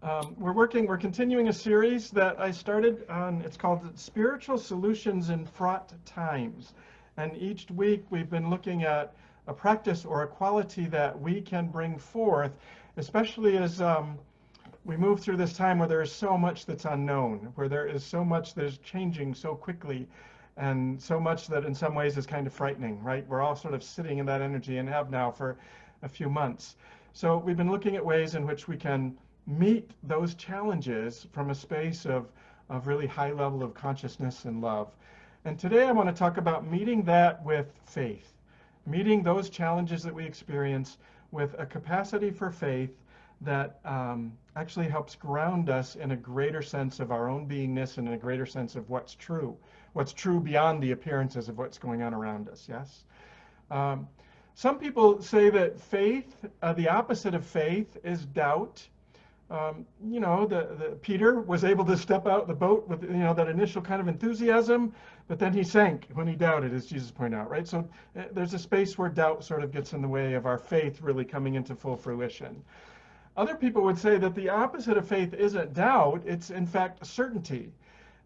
We're continuing a series that I started on. It's called Spiritual Solutions in Fraught Times. And each week we've been looking at a practice or a quality that we can bring forth, especially as we move through this time where there is so much that's unknown, where there is so much that is changing so quickly, and so much that in some ways is kind of frightening, right? We're all sort of sitting in that energy and have now for a few months. So we've been looking at ways in which we can meet those challenges from a space of really high level of consciousness and love. And today I want to talk about meeting that with faith, meeting those challenges that we experience with a capacity for faith that actually helps ground us in a greater sense of our own beingness and in a greater sense of what's true beyond the appearances of what's going on around us, yes? Some people say that faith, the opposite of faith, is doubt. The Peter was able to step out the boat with that initial kind of enthusiasm, but then he sank when he doubted, as Jesus pointed out, right? So there's a space where doubt sort of gets in the way of our faith really coming into full fruition. Other people would say that the opposite of faith isn't doubt, it's in fact certainty.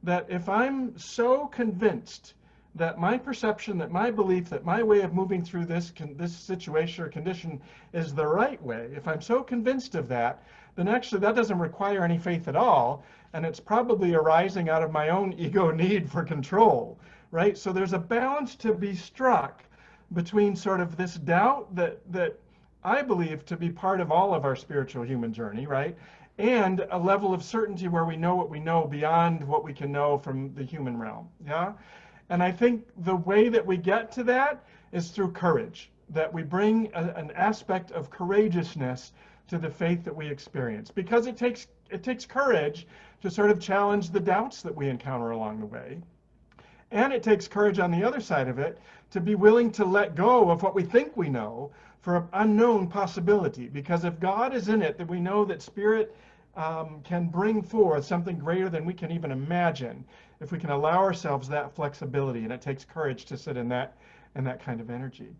That if I'm so convinced that my perception, that my belief, that my way of moving through this situation or condition is the right way, if I'm so convinced of that, then actually that doesn't require any faith at all, and it's probably arising out of my own ego need for control, right? So there's a balance to be struck between sort of this doubt that I believe to be part of all of our spiritual human journey, right? And a level of certainty where we know what we know beyond what we can know from the human realm, yeah? And I think the way that we get to that is through courage, that we bring an aspect of courageousness to the faith that we experience, because it takes courage to sort of challenge the doubts that we encounter along the way. And it takes courage on the other side of it to be willing to let go of what we think we know for an unknown possibility. Because if God is in it, then we know that Spirit can bring forth something greater than we can even imagine if we can allow ourselves that flexibility. And it takes courage to sit in that kind of energy.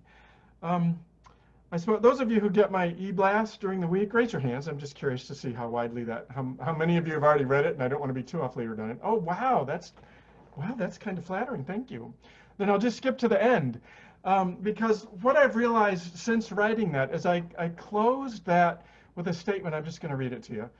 I suppose those of you who get my e-blast during the week, raise your hands. I'm just curious to see how widely how many of you have already read it, and I don't want to be too awfully redundant. Oh, wow, that's kind of flattering. Thank you. Then I'll just skip to the end. Because what I've realized since writing that is I closed that with a statement. I'm just going to read it to you.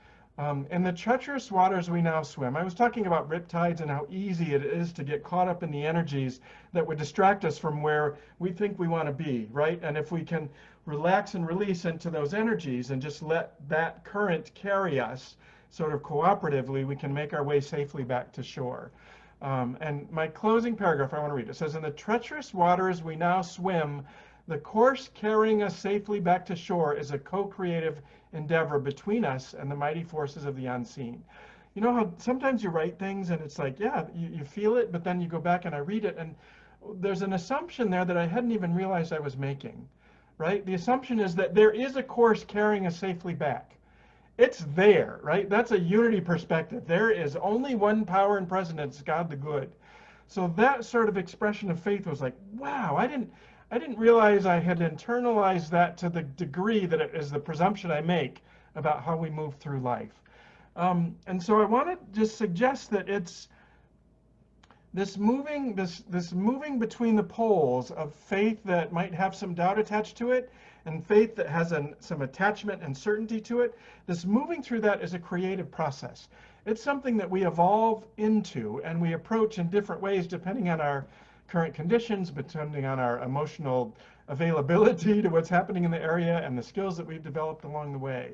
In the treacherous waters we now swim. I was talking about riptides and how easy it is to get caught up in the energies that would distract us from where we think we want to be, right? And if we can relax and release into those energies and just let that current carry us sort of cooperatively, we can make our way safely back to shore. And my closing paragraph I want to read. It says, in the treacherous waters we now swim, the course carrying us safely back to shore is a co-creative endeavor between us and the mighty forces of the unseen. You know how sometimes you write things and it's like, yeah, you feel it, but then you go back and I read it and there's an assumption there that I hadn't even realized I was making, right? The assumption is that there is a course carrying us safely back. It's there, right? That's a unity perspective. There is only one power and presence, God the good. So that sort of expression of faith was like, wow, I didn't realize I had internalized that to the degree that it is the presumption I make about how we move through life. And so I want to just suggest that it's this moving between the poles of faith that might have some doubt attached to it and faith that has some attachment and certainty to it. This moving through that is a creative process. It's something that we evolve into and we approach in different ways depending on our current conditions, depending on our emotional availability to what's happening in the area and the skills that we've developed along the way.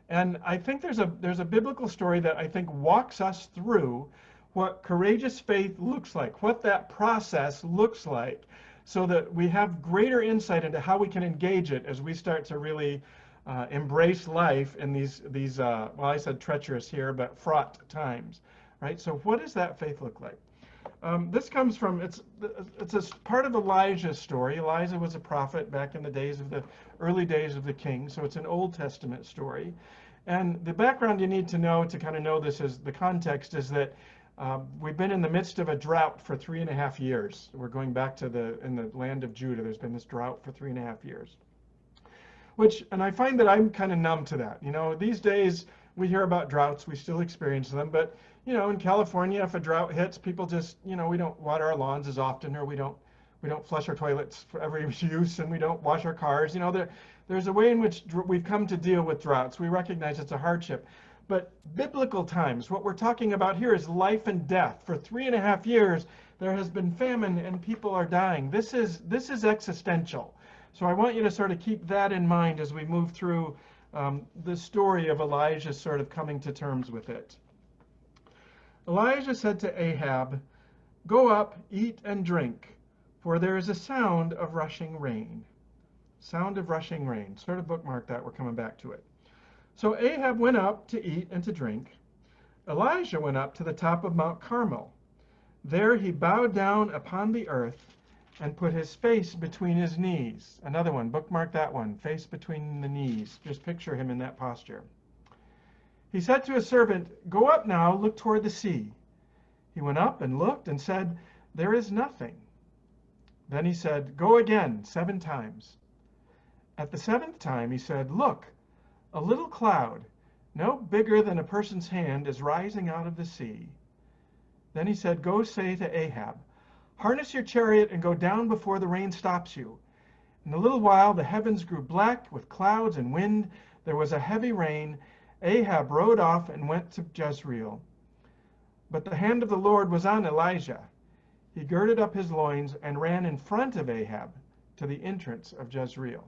And I think there's a biblical story that I think walks us through what courageous faith looks like, what that process looks like, so that we have greater insight into how we can engage it as we start to really embrace life in these well, I said treacherous here, but fraught times, right? So what does that faith look like? This comes from, it's a part of Elijah's story. Elijah was a prophet back in the early days of the king, so it's an Old Testament story. And the background you need to know to kind of know this is, the context is that we've been in the midst of a drought for 3.5 years. We're going back to in the land of Judah, there's been this drought for 3.5 years. And I find that I'm kind of numb to that. You know, these days, we hear about droughts, we still experience them, but in California, if a drought hits, people just, we don't water our lawns as often, or we don't flush our toilets for every use, and we don't wash our cars. There's a way in which we've come to deal with droughts. We recognize it's a hardship. But biblical times, what we're talking about here is life and death. For 3.5 years, there has been famine and people are dying. This is existential. So I want you to sort of keep that in mind as we move through the story of Elijah sort of coming to terms with it. Elijah said to Ahab, "Go up, eat and drink, for there is a sound of rushing rain." Sound of rushing rain. Sort of bookmark that. We're coming back to it. So Ahab went up to eat and to drink. Elijah went up to the top of Mount Carmel. There he bowed down upon the earth and put his face between his knees. Another one, bookmark that one, face between the knees. Just picture him in that posture. He said to his servant, "Go up now, look toward the sea." He went up and looked and said, "There is nothing." Then he said, "Go again 7 times. At the 7th time he said, "Look, a little cloud, no bigger than a person's hand, is rising out of the sea." Then he said, "Go say to Ahab, harness your chariot and go down before the rain stops you." In a little while the heavens grew black with clouds and wind. There was a heavy rain. Ahab rode off and went to Jezreel. But the hand of the Lord was on Elijah. He girded up his loins and ran in front of Ahab to the entrance of Jezreel.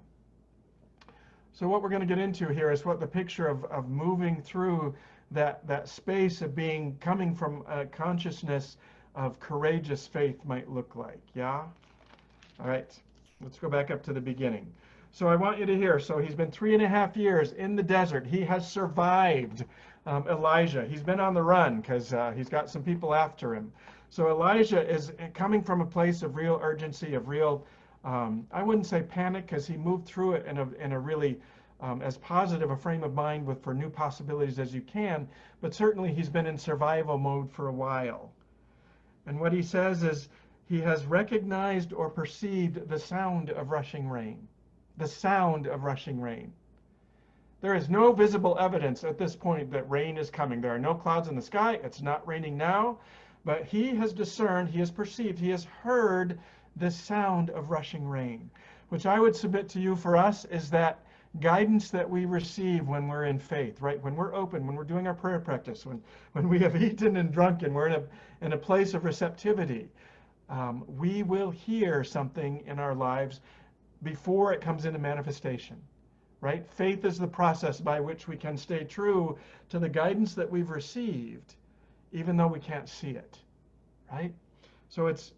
So what we're going to get into here is what the picture of moving through that space of coming from a consciousness of courageous faith might look like. Yeah? All right. Let's go back up to the beginning. So I want you to hear. So he's been 3.5 years in the desert. He has survived Elijah. He's been on the run because he's got some people after him. So Elijah is coming from a place of real urgency, of real, I wouldn't say panic, because he moved through it in a really as positive a frame of mind for new possibilities as you can. But certainly he's been in survival mode for a while. And what he says is he has recognized or perceived the sound of rushing rain. The sound of rushing rain. There is no visible evidence at this point that rain is coming. There are no clouds in the sky. It's not raining now. But he has discerned, he has perceived, he has heard the sound of rushing rain, which I would submit to you for us is that guidance that we receive when we're in faith, right? When we're open, when we're doing our prayer practice, when we have eaten and drunken, we're in a place of receptivity. We will hear something in our lives before it comes into manifestation, right? Faith is the process by which we can stay true to the guidance that we've received, even though we can't see it, right? So it's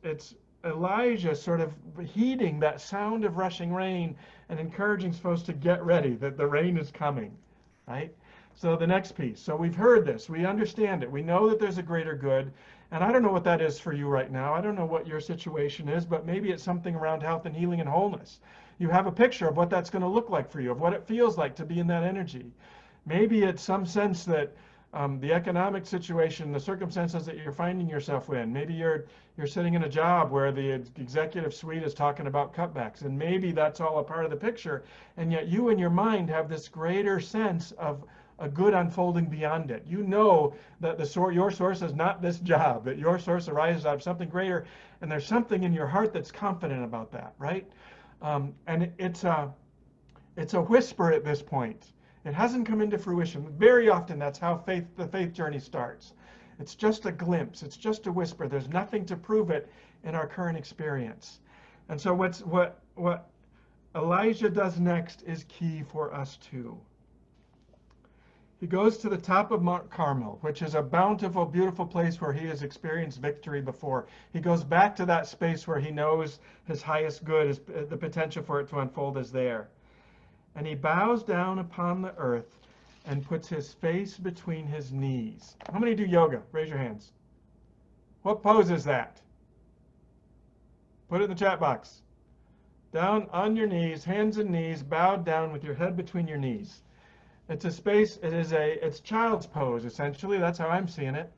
Elijah sort of heeding that sound of rushing rain and encouraging folks to get ready, that the rain is coming, right? So the next piece. So we've heard this. We understand it. We know that there's a greater good. And I don't know what that is for you right now. I don't know what your situation is, but maybe it's something around health and healing and wholeness. You have a picture of what that's going to look like for you, of what it feels like to be in that energy. Maybe it's some sense that the economic situation, the circumstances that you're finding yourself in. Maybe you're sitting in a job where the executive suite is talking about cutbacks, and maybe that's all a part of the picture, and yet you in your mind have this greater sense of a good unfolding beyond it. You know that your source is not this job, that your source arises out of something greater, and there's something in your heart that's confident about that, right? And it's a whisper at this point. It hasn't come into fruition. Very often that's how the faith journey starts. It's just a glimpse. It's just a whisper. There's nothing to prove it in our current experience. And so what Elijah does next is key for us too. He goes to the top of Mount Carmel, which is a bountiful, beautiful place where he has experienced victory before. He goes back to that space where he knows his highest good, the potential for it to unfold is there. And he bows down upon the earth and puts his face between his knees. How many do yoga? Raise your hands. What pose is that? Put it in the chat box. Down on your knees, hands and knees, bowed down with your head between your knees. It's a space, it's child's pose, essentially. That's how I'm seeing it,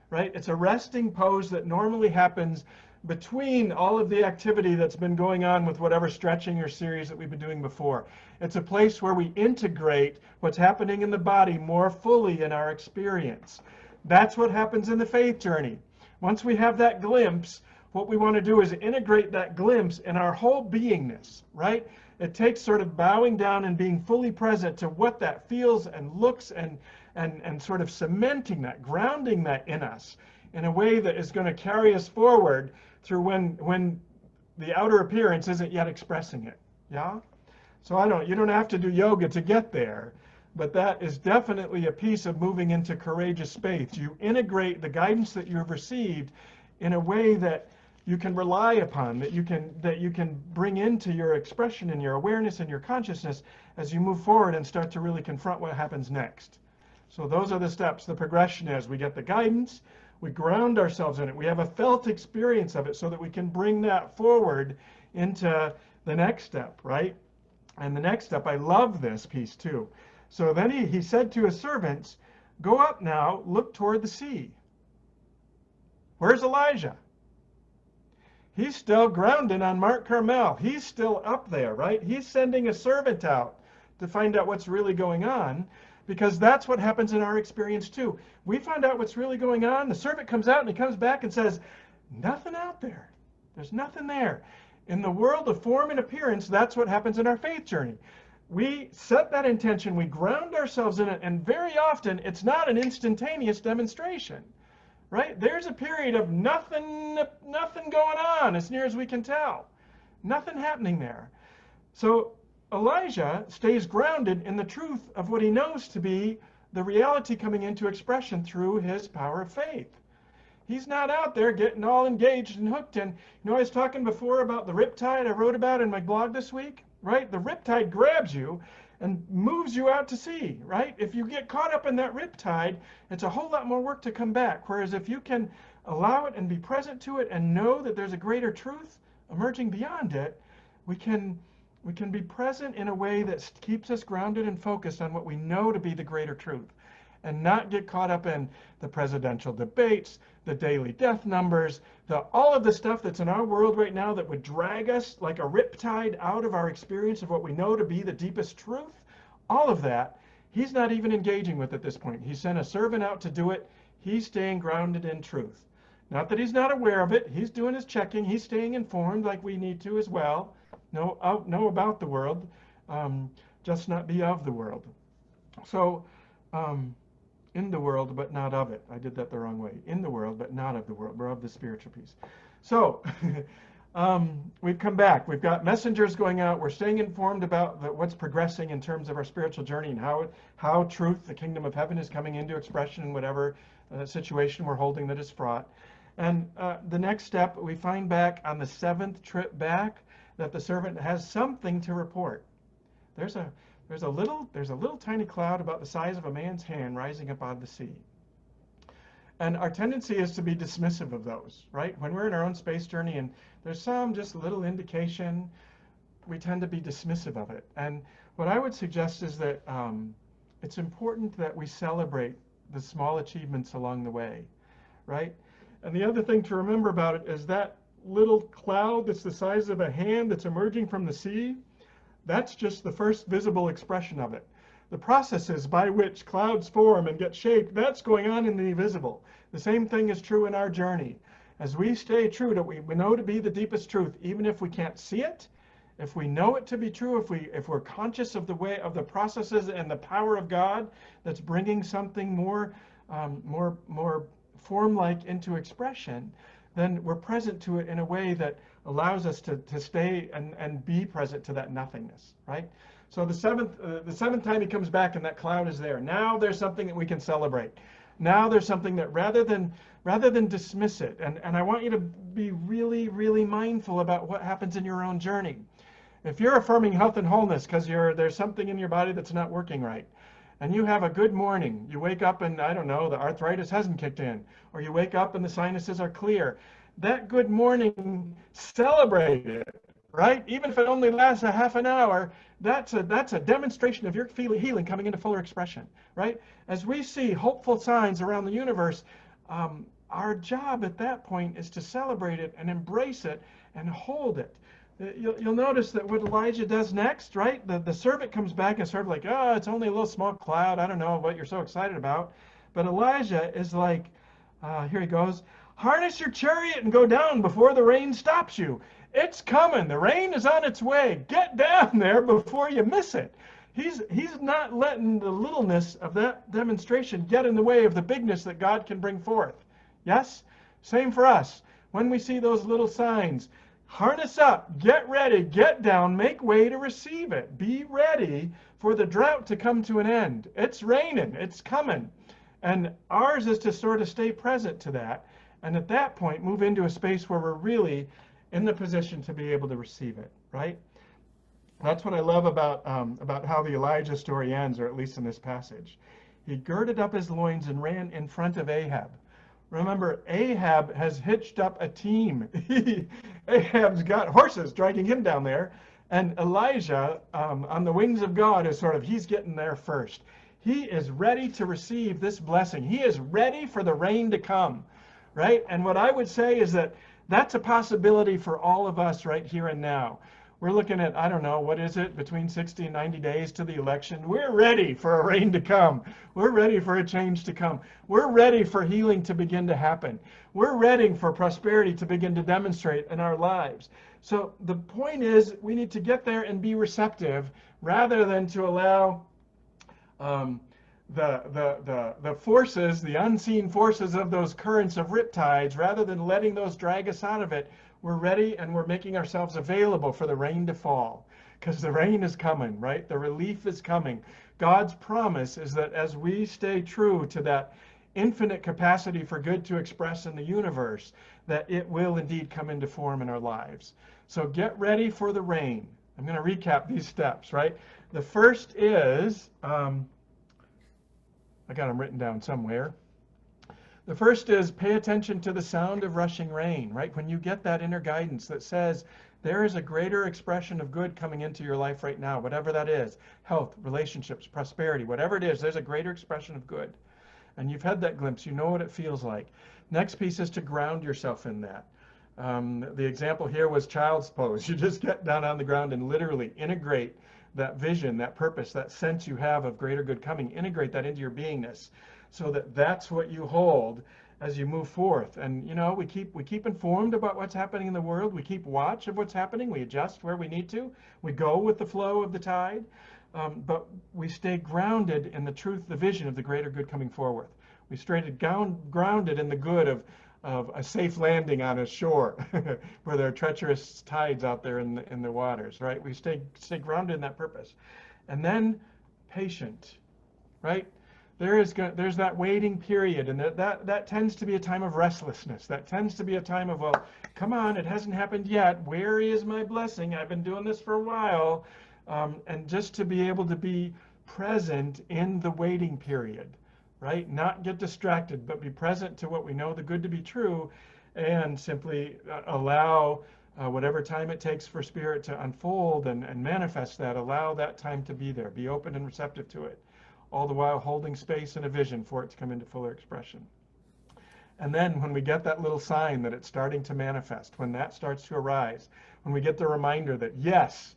right? It's a resting pose that normally happens between all of the activity that's been going on with whatever stretching or series that we've been doing before. It's a place where we integrate what's happening in the body more fully in our experience. That's what happens in the faith journey. Once we have that glimpse, what we want to do is integrate that glimpse in our whole beingness, right? It takes sort of bowing down and being fully present to what that feels and looks, and sort of cementing that, grounding that in us in a way that is going to carry us forward through when the outer appearance isn't yet expressing it. Yeah? So you don't have to do yoga to get there, but that is definitely a piece of moving into courageous space. You integrate the guidance that you've received in a way that you can rely upon, that you can bring into your expression and your awareness and your consciousness as you move forward and start to really confront what happens next. So those are the steps. The progression is we get the guidance, we ground ourselves in it, we have a felt experience of it so that we can bring that forward into the next step, right? And the next step, I love this piece too. So then he said to his servants, "Go up now, look toward the sea." Where's Elijah? He's still grounded on Mount Carmel. He's still up there, right? He's sending a servant out to find out what's really going on, because that's what happens in our experience too. We find out what's really going on. The servant comes out and he comes back and says, nothing out there. There's nothing there. In the world of form and appearance, that's what happens in our faith journey. We set that intention, we ground ourselves in it, and very often it's not an instantaneous demonstration. Right? There's a period of nothing going on, as near as we can tell. Nothing happening there. So Elijah stays grounded in the truth of what he knows to be the reality coming into expression through his power of faith. He's not out there getting all engaged and hooked in. I was talking before about the riptide I wrote about in my blog this week, right? The riptide grabs you and moves you out to sea, right? If you get caught up in that riptide, it's a whole lot more work to come back. Whereas if you can allow it and be present to it and know that there's a greater truth emerging beyond it, we can be present in a way that keeps us grounded and focused on what we know to be the greater truth, and not get caught up in the presidential debates, the daily death numbers, all of the stuff that's in our world right now that would drag us like a riptide out of our experience of what we know to be the deepest truth. All of that, he's not even engaging with at this point. He sent a servant out to do it. He's staying grounded in truth. Not that he's not aware of it. He's doing his checking. He's staying informed like we need to as well. Know about the world, just not be of the world. So, in the world, but not of it. I did that the wrong way. In the world, but not of the world. We're of the spiritual piece. So, we've come back. We've got messengers going out. We're staying informed about what's progressing in terms of our spiritual journey and how truth, the kingdom of heaven, is coming into expression in whatever situation we're holding that is fraught. And the next step, we find back on the 7th trip back that the servant has something to report. There's a little tiny cloud about the size of a man's hand rising up out of the sea. And our tendency is to be dismissive of those, right? When we're in our own space journey and there's some just little indication, we tend to be dismissive of it. And what I would suggest is that it's important that we celebrate the small achievements along the way, right? And the other thing to remember about it is that little cloud that's the size of a hand that's emerging from the sea, that's just the first visible expression of it. The processes by which clouds form and get shaped, that's going on in the invisible. The same thing is true in our journey. As we stay true to what we know to be the deepest truth, even if we can't see it, if we know it to be true, if we're conscious of the way of the processes and the power of God that's bringing something more form-like into expression, then we're present to it in a way that allows us to stay and be present to that nothingness, right? So the seventh time he comes back and that cloud is there. Now there's something that we can celebrate. Now there's something that rather than dismiss it, and I want you to be really, really mindful about what happens in your own journey. If you're affirming health and wholeness because there's something in your body that's not working right, and you have a good morning, you wake up and, I don't know, the arthritis hasn't kicked in, or you wake up and the sinuses are clear, that good morning, celebrate it, right? Even if it only lasts a half an hour, that's a demonstration of your healing coming into fuller expression, right? As we see hopeful signs around the universe, our job at that point is to celebrate it and embrace it and hold it. You'll notice that what Elijah does next, right? The servant comes back and sort of like, oh, it's only a little small cloud. I don't know what you're so excited about. But Elijah is like, here he goes, harness your chariot and go down before the rain stops you. It's coming. The rain is on its way. Get down there before you miss it. He's not letting the littleness of that demonstration get in the way of the bigness that God can bring forth. Yes? Same for us. When we see those little signs, harness up, get ready, get down, make way to receive it. Be ready for the drought to come to an end. It's raining. It's coming. And ours is to sort of stay present to that. And at that point, move into a space where we're really in the position to be able to receive it, right? That's what I love about how the Elijah story ends, or at least in this passage. He girded up his loins and ran in front of Ahab. Remember, Ahab has hitched up a team. Ahab's got horses dragging him down there. And Elijah, on the wings of God, is sort of, he's getting there first. He is ready to receive this blessing. He is ready for the rain to come, right? And what I would say is that that's a possibility for all of us right here and now. We're looking at, I don't know, what is it, between 60 and 90 days to the election. We're ready for a rain to come. We're ready for a change to come. We're ready for healing to begin to happen. We're ready for prosperity to begin to demonstrate in our lives. So the point is, we need to get there and be receptive rather than to allow the forces, the unseen forces of those currents of riptides, rather than letting those drag us out of it. We're ready and we're making ourselves available for the rain to fall, because the rain is coming, right? The relief is coming. God's promise is that as we stay true to that infinite capacity for good to express in the universe, that it will indeed come into form in our lives. So get ready for the rain. I'm going to recap these steps, right? The first is, I got them written down somewhere. The first is pay attention to the sound of rushing rain, right? When you get that inner guidance that says there is a greater expression of good coming into your life right now, whatever that is, health, relationships, prosperity, whatever it is, there's a greater expression of good. And you've had that glimpse, you know what it feels like. Next piece is to ground yourself in that. The example here was child's pose. You just get down on the ground and literally integrate that vision, that purpose, that sense you have of greater good coming, integrate that into your beingness, so that that's what you hold as you move forth. And you know, we keep informed about what's happening in the world. We keep watch of what's happening. We adjust where we need to. We go with the flow of the tide, but we stay grounded in the truth, the vision of the greater good coming forward. We stay grounded in the good of a safe landing on a shore where there are treacherous tides out there in the waters, right? We stay grounded in that purpose. And then patient, right? There's that waiting period, and that tends to be a time of restlessness. That tends to be a time of, well, come on, it hasn't happened yet. Where is my blessing? I've been doing this for a while. And just to be able to be present in the waiting period, right? Not get distracted, but be present to what we know the good to be true, and simply allow whatever time it takes for Spirit to unfold and manifest that, allow that time to be there. Be open and receptive to it, all the while holding space and a vision for it to come into fuller expression. And then when we get that little sign that it's starting to manifest, when that starts to arise, when we get the reminder that, yes,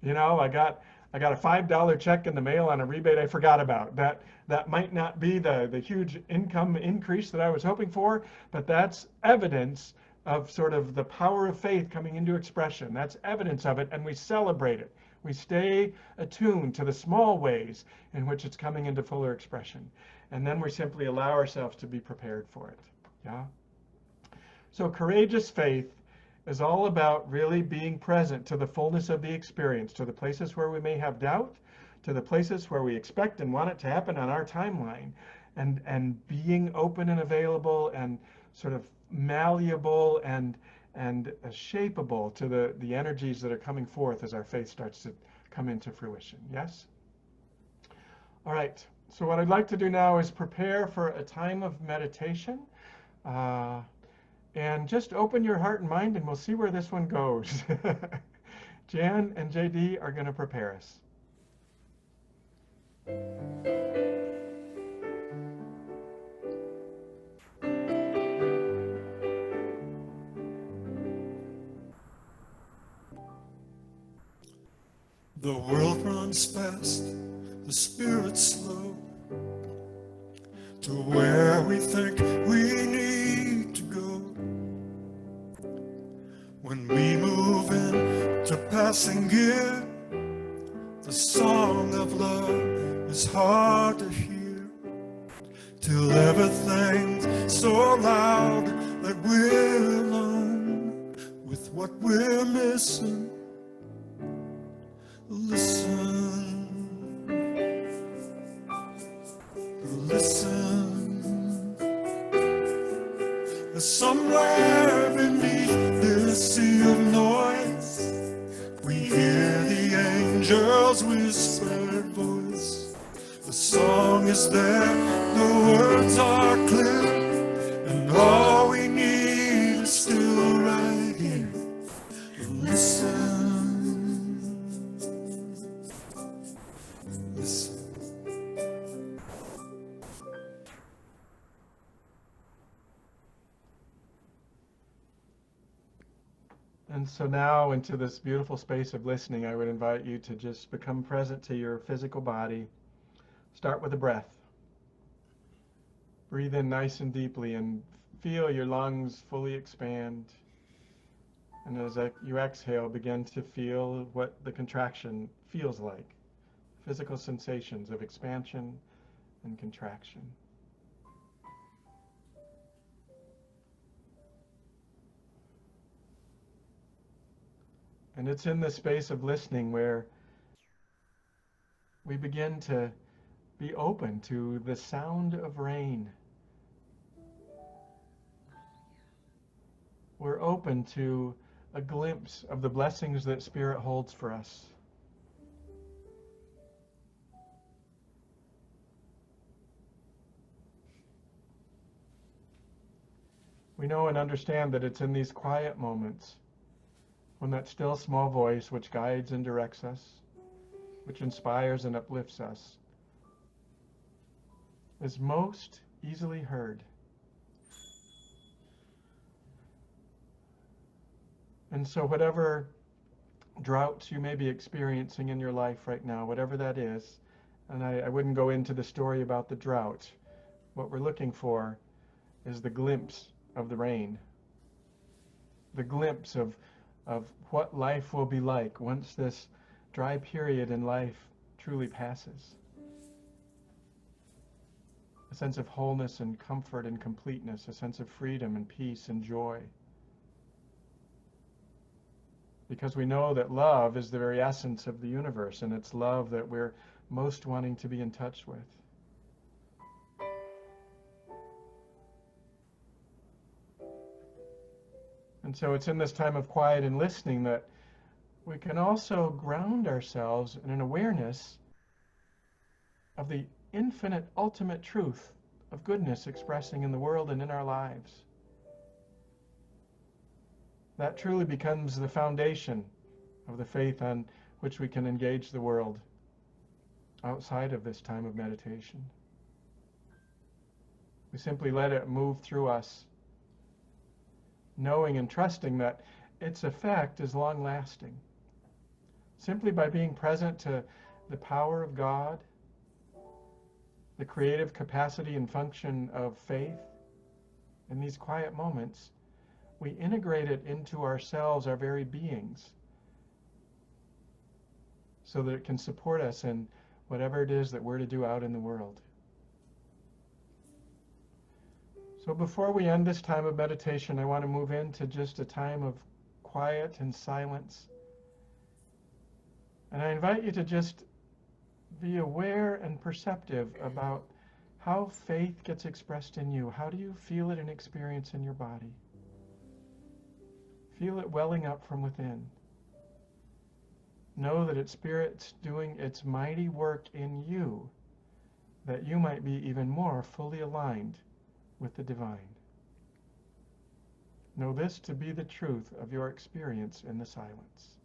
you know, I got a $5 check in the mail on a rebate I forgot about. That might not be the huge income increase that I was hoping for, but that's evidence of sort of the power of faith coming into expression. That's evidence of it, and we celebrate it. We stay attuned to the small ways in which it's coming into fuller expression. And then we simply allow ourselves to be prepared for it. Yeah? So courageous faith is all about really being present to the fullness of the experience, to the places where we may have doubt, to the places where we expect and want it to happen on our timeline, and being open and available and sort of malleable and shapeable to the energies that are coming forth as our faith starts to come into fruition. Yes? All right. So what I'd like to do now is prepare for a time of meditation. And just open your heart and mind, and we'll see where this one goes. Jan and JD are going to prepare us. The world runs fast, the spirit's slow, to where we think we need to go. When we move in to passing gear, the song of love is hard to hear, till everything's so loud that we're alone with what we're missing. Listen, listen. Somewhere beneath this sea of noise, we hear the angels' whispered voice. The song is there, the words are clear, and all we need is still right here. Listen, listen. And so now into this beautiful space of listening, I would invite you to just become present to your physical body. Start with a breath. Breathe in nice and deeply and feel your lungs fully expand. And as you exhale, begin to feel what the contraction feels like. Physical sensations of expansion and contraction. And it's in this space of listening where we begin to be open to the sound of rain. We're open to a glimpse of the blessings that Spirit holds for us. We know and understand that it's in these quiet moments when that still small voice which guides and directs us, which inspires and uplifts us, is most easily heard. And so whatever droughts you may be experiencing in your life right now, whatever that is, and I wouldn't go into the story about the drought. What we're looking for is the glimpse of the rain, the glimpse of what life will be like once this dry period in life truly passes. A sense of wholeness and comfort and completeness, a sense of freedom and peace and joy. Because we know that love is the very essence of the universe, and it's love that we're most wanting to be in touch with. And so it's in this time of quiet and listening that we can also ground ourselves in an awareness of the infinite, ultimate truth of goodness expressing in the world and in our lives. That truly becomes the foundation of the faith on which we can engage the world outside of this time of meditation. We simply let it move through us, knowing and trusting that its effect is long-lasting. Simply by being present to the power of God, the creative capacity and function of faith, in these quiet moments, we integrate it into ourselves, our very beings, so that it can support us in whatever it is that we're to do out in the world. So before we end this time of meditation, I want to move into just a time of quiet and silence. And I invite you to just be aware and perceptive about how faith gets expressed in you. How do you feel it and experience in your body? Feel it welling up from within. Know that it's Spirit's doing its mighty work in you, that you might be even more fully aligned with the divine. Know this to be the truth of your experience in the silence.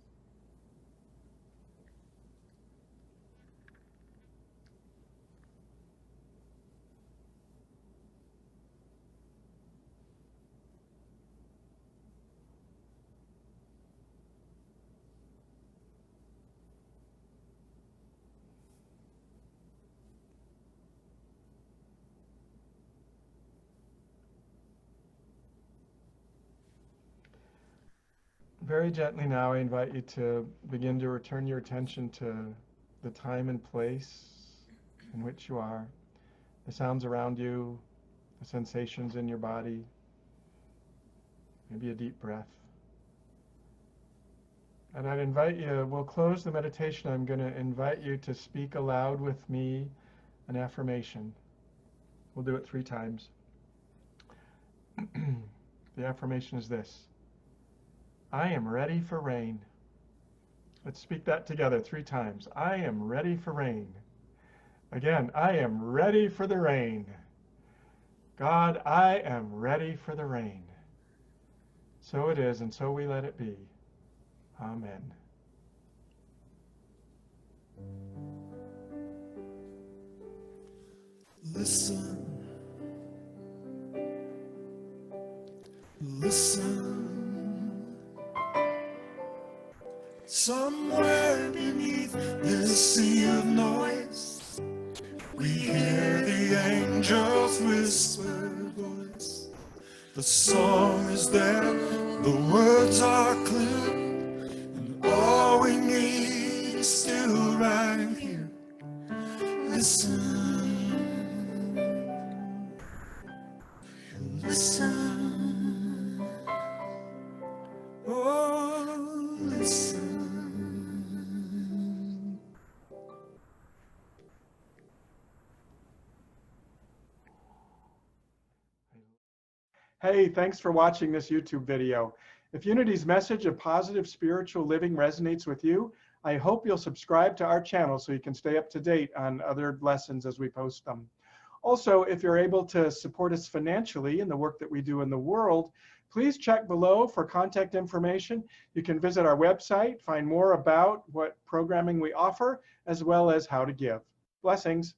Very gently now, I invite you to begin to return your attention to the time and place in which you are, the sounds around you, the sensations in your body, maybe a deep breath. And I'd invite you, we'll close the meditation. I'm going to invite you to speak aloud with me an affirmation. We'll do it 3 times. The affirmation is this: I am ready for rain. Let's speak that together 3 times. I am ready for rain. Again, I am ready for the rain. God, I am ready for the rain. So it is, and so we let it be. Amen. Listen, listen. Somewhere beneath this sea of noise, we hear the angel's whispered voice. The song is there, the words are clear, and all we need is still right here. Listen, listen, oh, listen. Hey, thanks for watching this YouTube video. If Unity's message of positive spiritual living resonates with you, I hope you'll subscribe to our channel so you can stay up to date on other lessons as we post them. Also, if you're able to support us financially in the work that we do in the world, please check below for contact information. You can visit our website, find more about what programming we offer, as well as how to give. Blessings.